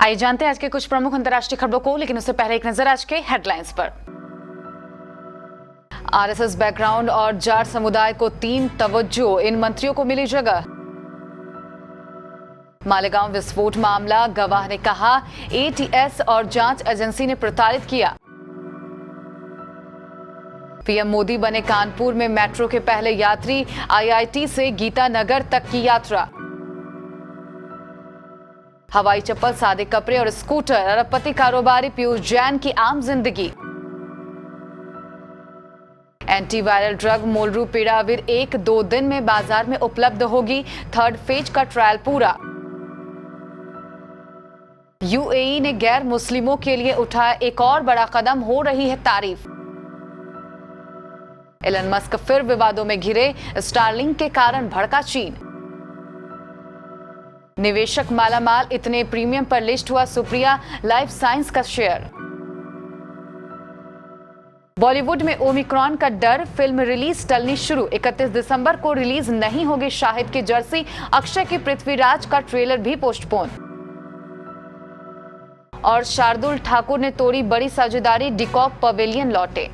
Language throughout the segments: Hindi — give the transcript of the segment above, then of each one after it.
आइए जानते हैं आज के कुछ प्रमुख अंतर्राष्ट्रीय खबरों को, लेकिन उससे पहले एक नजर आज के हेडलाइंस पर। आरएसएस बैकग्राउंड और जाट समुदाय को 3 तवज्जो, इन मंत्रियों को मिली जगह। मालेगांव विस्फोट मामला, गवाह ने कहा एटीएस और जांच एजेंसी ने प्रताड़ित किया। पीएम मोदी बने कानपुर में मेट्रो के पहले यात्री, आईआईटी से गीतानगर तक की यात्रा। हवाई चप्पल, सादे कपड़े और स्कूटर, अरबपति कारोबारी पीयूष जैन की आम जिंदगी। एंटीवायरल ड्रग मोलनुपिराविर 1-2 दिन में बाजार में उपलब्ध होगी, 3rd फेज का ट्रायल पूरा। यूएई ने गैर मुस्लिमों के लिए उठाया एक और बड़ा कदम, हो रही है तारीफ। एलन मस्क फिर विवादों में घिरे, स्टारलिंक के कारण भड़का चीन। निवेशक मालामाल, इतने प्रीमियम पर लिस्ट हुआ सुप्रिया लाइफ साइंस का शेयर। बॉलीवुड में ओमिक्रॉन का डर, फिल्म रिलीज टलनी शुरू, 31 दिसंबर को रिलीज नहीं होगी शाहिद की जर्सी, अक्षय की पृथ्वीराज का ट्रेलर भी पोस्टपोन। और शार्दुल ठाकुर ने तोड़ी बड़ी साझेदारी, डिकॉक पवेलियन लौटे।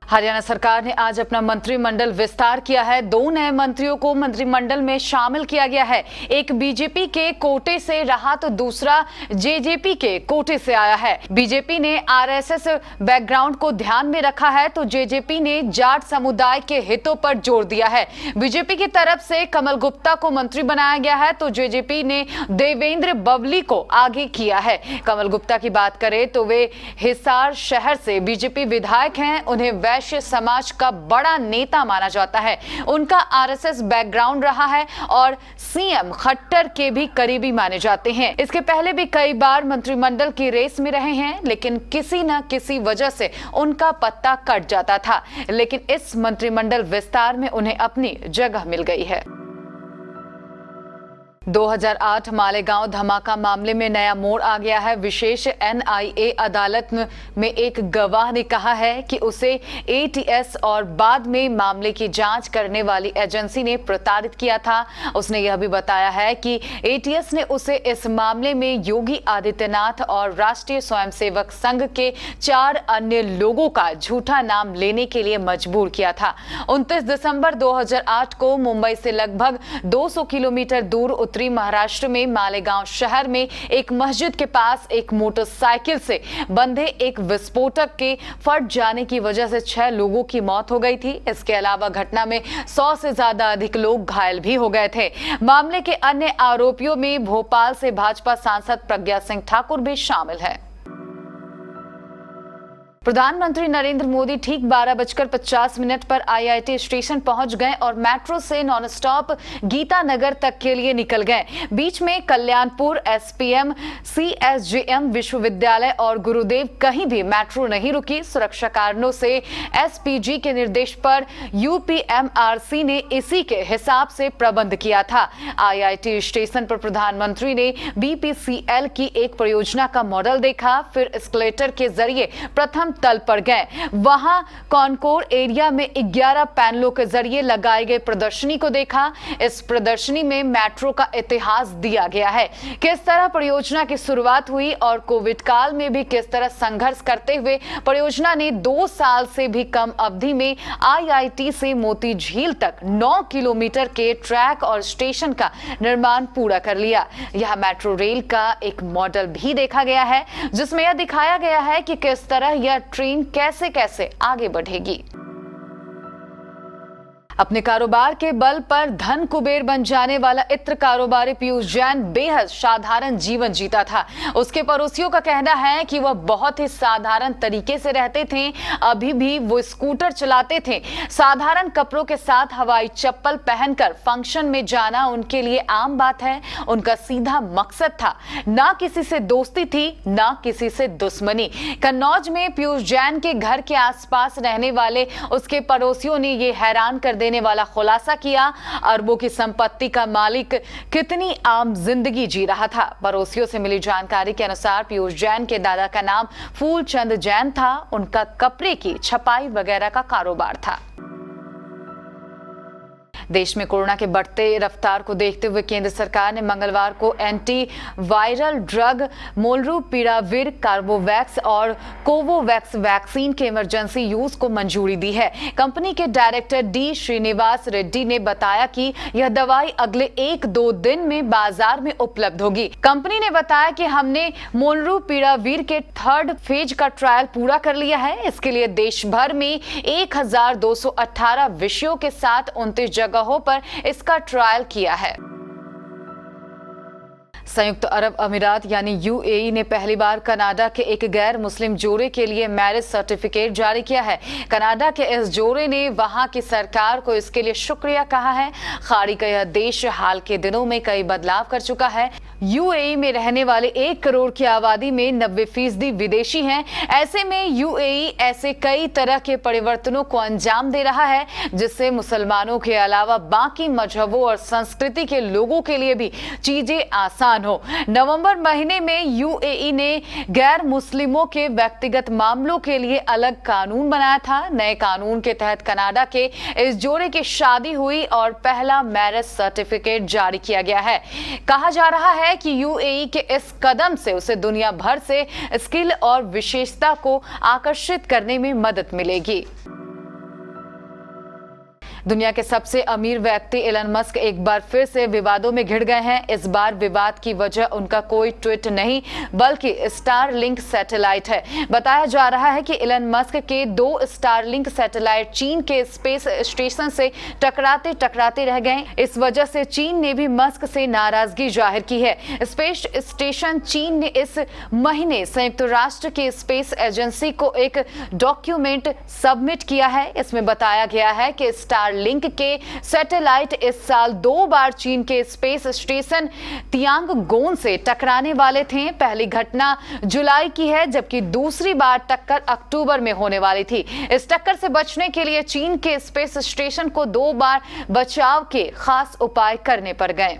हरियाणा सरकार ने आज अपना मंत्रिमंडल विस्तार किया है। 2 नए मंत्रियों को मंत्रिमंडल में शामिल किया गया है। एक बीजेपी के कोटे से रहा तो दूसरा जेजेपी के कोटे से आया है। बीजेपी ने आरएसएस बैकग्राउंड को ध्यान में रखा है तो जेजेपी ने जाट समुदाय के हितों पर जोर दिया है। बीजेपी की तरफ से कमल गुप्ता को मंत्री बनाया गया है तो जेजेपी ने देवेंद्र बबली को आगे किया है। कमल गुप्ता की बात करें तो वे हिसार शहर से बीजेपी विधायक हैं। उन्हें वैश्य समाज का बड़ा नेता माना जाता है। उनका आरएसएस बैकग्राउंड रहा है और सीएम खट्टर के भी करीबी माने जाते हैं। इसके पहले भी कई बार मंत्रिमंडल की रेस में रहे हैं, लेकिन किसी न किसी वजह से उनका पत्ता कट जाता था। लेकिन इस मंत्रिमंडल विस्तार में उन्हें अपनी जगह मिल गई है। 2008 मालेगांव धमाका मामले में नया मोड़ आ गया है। विशेष एनआईए अदालत में एक गवाह ने कहा है कि उसे एटीएस और बाद में मामले की जांच करने वाली एजेंसी ने प्रताड़ित किया था। उसने यह भी बताया है कि एटीएस ने उसे इस मामले में योगी आदित्यनाथ और राष्ट्रीय स्वयंसेवक संघ के 4 अन्य लोगों का झूठा नाम लेने के लिए मजबूर किया था। 29 दिसंबर 2008 को मुंबई से लगभग 200 किलोमीटर दूर उत्तरी महाराष्ट्र में मालेगांव शहर में एक मस्जिद के पास एक मोटरसाइकिल से बंधे एक विस्फोटक के फट जाने की वजह से 6 लोगों की मौत हो गई थी। इसके अलावा घटना में 100 से ज्यादा अधिक लोग घायल भी हो गए थे। मामले के अन्य आरोपियों में भोपाल से भाजपा सांसद प्रज्ञा सिंह ठाकुर भी शामिल है। प्रधानमंत्री नरेंद्र मोदी ठीक 12:50 पर आईआईटी स्टेशन पहुंच गए और मेट्रो से नॉन स्टॉप गीतानगर तक के लिए निकल गए। बीच में कल्याणपुर, एसपीएम, सीएसजेएम विश्वविद्यालय और गुरुदेव कहीं भी मेट्रो नहीं रुकी। सुरक्षा कारणों से एसपीजी के निर्देश पर यूपीएमआरसी ने इसी के हिसाब से प्रबंध किया था। आईआईटी स्टेशन पर प्रधानमंत्री ने बीपीसीएल की एक परियोजना का मॉडल देखा, फिर एस्केलेटर के जरिए प्रथम तल पर गए। वहां कॉनकोर एरिया में 11 पैनलों के जरिए लगाई गई प्रदर्शनी को देखा। इस प्रदर्शनी में मेट्रो का इतिहास दिया गया है, किस तरह परियोजना की शुरुआत हुई और कोविड काल में भी किस तरह संघर्ष करते हुए परियोजना ने 2 साल से भी कम अवधि में आईआईटी से मोती झील तक 9 किलोमीटर के ट्रैक और स्टेशन का निर्माण पूरा कर लिया। यह मेट्रो रेल का एक मॉडल भी देखा गया है जिसमें यह दिखाया गया है कि किस तरह यह ट्रेन कैसे कैसे आगे बढ़ेगी। अपने कारोबार के बल पर धन कुबेर बन जाने वाला इत्र कारोबारी पीयूष जैन बेहद साधारण जीवन जीता था। उसके पड़ोसियों का कहना है कि वह बहुत ही साधारण तरीके से रहते थे। अभी भी वो स्कूटर चलाते थे। साधारण कपड़ों के साथ हवाई चप्पल पहनकर फंक्शन में जाना उनके लिए आम बात है। उनका सीधा मकसद था, ना किसी से दोस्ती थी, ना किसी से दुश्मनी। कन्नौज में पीयूष जैन के घर के आसपास रहने वाले उसके पड़ोसियों ने ये हैरान कर देने वाला खुलासा किया। अरबों की संपत्ति का मालिक कितनी आम जिंदगी जी रहा था। पड़ोसियों से मिली जानकारी के अनुसार पीयूष जैन के दादा का नाम फूलचंद जैन था। उनका कपड़े की छपाई वगैरह का कारोबार था। देश में कोरोना के बढ़ते रफ्तार को देखते हुए केंद्र सरकार ने मंगलवार को anti viral drug molnupiravir, Corbevax और कोवोवैक्स वैक्सीन के इमरजेंसी यूज को मंजूरी दी है। कंपनी के डायरेक्टर डी श्रीनिवास रेड्डी ने बताया कि यह दवाई अगले 1-2 दिन में बाजार में उपलब्ध होगी। कंपनी ने बताया कि हमने मोलनुपिराविर के 3rd फेज का ट्रायल पूरा कर लिया है। इसके लिए देश भर में 1218 विषयों के साथ 29 जगहों पर इसका ट्रायल किया है। संयुक्त अरब अमीरात यानी यूएई ने पहली बार कनाडा के एक गैर मुस्लिम जोड़े के लिए मैरिज सर्टिफिकेट जारी किया है। कनाडा के इस जोड़े ने वहां की सरकार को इसके लिए शुक्रिया कहा है। खाड़ी का यह देश हाल के दिनों में कई बदलाव कर चुका है। यूएई में रहने वाले 1 करोड़ की आबादी में 90% विदेशी हैं। ऐसे में यूएई ऐसे कई तरह के परिवर्तनों को अंजाम दे रहा है जिससे मुसलमानों के अलावा बाकी मजहबों और संस्कृति के लोगों के लिए भी चीजें आसान हो। नवंबर महीने में यूएई ने गैर मुस्लिमों के व्यक्तिगत मामलों के लिए अलग कानून बनाया था। नए कानून के तहत कनाडा के इस जोड़े की शादी हुई और पहला मैरिज सर्टिफिकेट जारी किया गया है। कहा जा रहा है कि यूएई के इस कदम से उसे दुनिया भर से स्किल और विशेषता को आकर्षित करने में मदद मिलेगी। दुनिया के सबसे अमीर व्यक्ति एलन मस्क एक बार फिर से विवादों में घिर गए हैं। इस बार विवाद की वजह उनका कोई ट्वीट नहीं बल्कि स्टारलिंक सैटेलाइट है। बताया जा रहा है कि एलन मस्क के 2 स्टारलिंक सैटेलाइट चीन के स्पेस स्टेशन से टकराते रह गए। इस वजह से चीन ने भी मस्क से नाराजगी जाहिर की है। स्पेस स्टेशन चीन ने इस महीने संयुक्त राष्ट्र की स्पेस एजेंसी को एक डॉक्यूमेंट सबमिट किया है। इसमें बताया गया है कि स्टारलिंक के सैटेलाइट इस साल 2 बार चीन के स्पेस स्टेशन तियांगगोन से टकराने वाले थे। पहली घटना जुलाई की है जबकि दूसरी बार टक्कर अक्टूबर में होने वाली थी। इस टक्कर से बचने के लिए चीन के स्पेस स्टेशन को 2 बार बचाव के खास उपाय करने पड़ गए।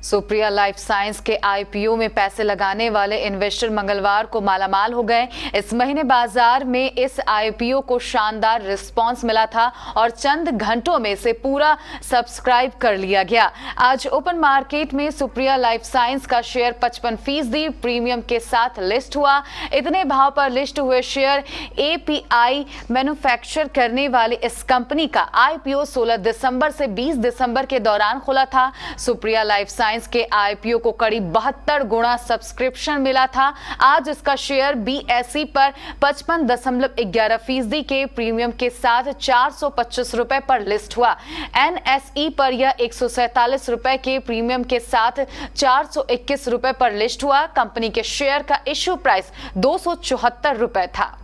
सुप्रिया लाइफ साइंस के आईपीओ में पैसे लगाने वाले इन्वेस्टर मंगलवार को मालामाल हो गए। इस महीने बाजार में इस आईपीओ को शानदार रिस्पांस मिला था और चंद घंटों में इसे पूरा सब्सक्राइब कर लिया गया। आज ओपन मार्केट में सुप्रिया लाइफ साइंस का शेयर 55% प्रीमियम के साथ लिस्ट हुआ। इतने भाव पर लिस्ट हुए शेयर एपीआई मैन्युफैक्चर करने वाली इस कंपनी का आईपीओ 16 दिसंबर से 20 दिसंबर के दौरान खुला था। सुप्रिया लाइफ साइंस के आईपीओ को करीब 72 गुना सब्सक्रिप्शन मिला था। आज इसका शेयर बीएसई पर 55.11% के प्रीमियम के साथ 425 रुपए पर लिस्ट हुआ। एनएसई पर यह 147 रुपए के प्रीमियम के साथ 421 रुपए पर लिस्ट हुआ। कंपनी के शेयर का इश्यू प्राइस 274 रुपए था।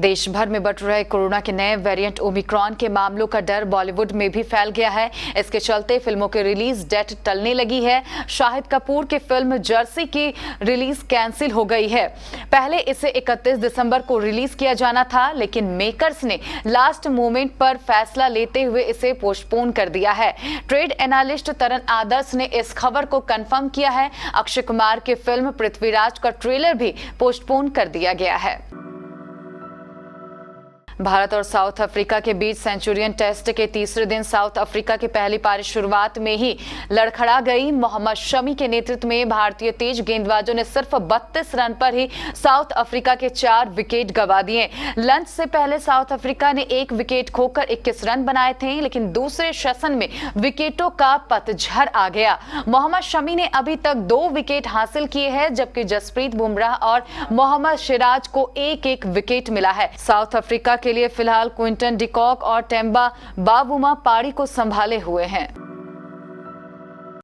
देश भर में बढ़ रहे कोरोना के नए वेरिएंट ओमिक्रॉन के मामलों का डर बॉलीवुड में भी फैल गया है। इसके चलते फिल्मों की रिलीज डेट टलने लगी है। शाहिद कपूर की फिल्म जर्सी की रिलीज कैंसिल हो गई है। पहले इसे 31 दिसंबर को रिलीज किया जाना था लेकिन मेकर्स ने लास्ट मोमेंट पर फैसला लेते हुए इसे पोस्टपोन कर दिया है। ट्रेड एनालिस्ट तरन आदर्श ने इस खबर को कंफर्म किया है। अक्षय कुमार की फिल्म पृथ्वीराज का ट्रेलर भी पोस्टपोन कर दिया गया है। भारत और साउथ अफ्रीका के बीच सेंचुरियन टेस्ट के तीसरे दिन साउथ अफ्रीका की पहली पारी शुरुआत में ही लड़खड़ा गई। मोहम्मद शमी के नेतृत्व में भारतीय तेज गेंदबाजों ने सिर्फ 32 रन पर ही साउथ अफ्रीका के 4 विकेट गंवा दिए। लंच से पहले साउथ अफ्रीका ने 1 विकेट खोकर 21 रन बनाए थे लेकिन दूसरे सेशन में विकेटों का पतझड़ आ गया। मोहम्मद शमी ने अभी तक 2 विकेट हासिल किए हैं जबकि जसप्रीत बुमराह और मोहम्मद सिराज को 1-1 विकेट मिला है। साउथ अफ्रीका के लिए फिलहाल क्विंटन डिकॉक और टेम्बा बावुमा पारी को संभाले हुए हैं।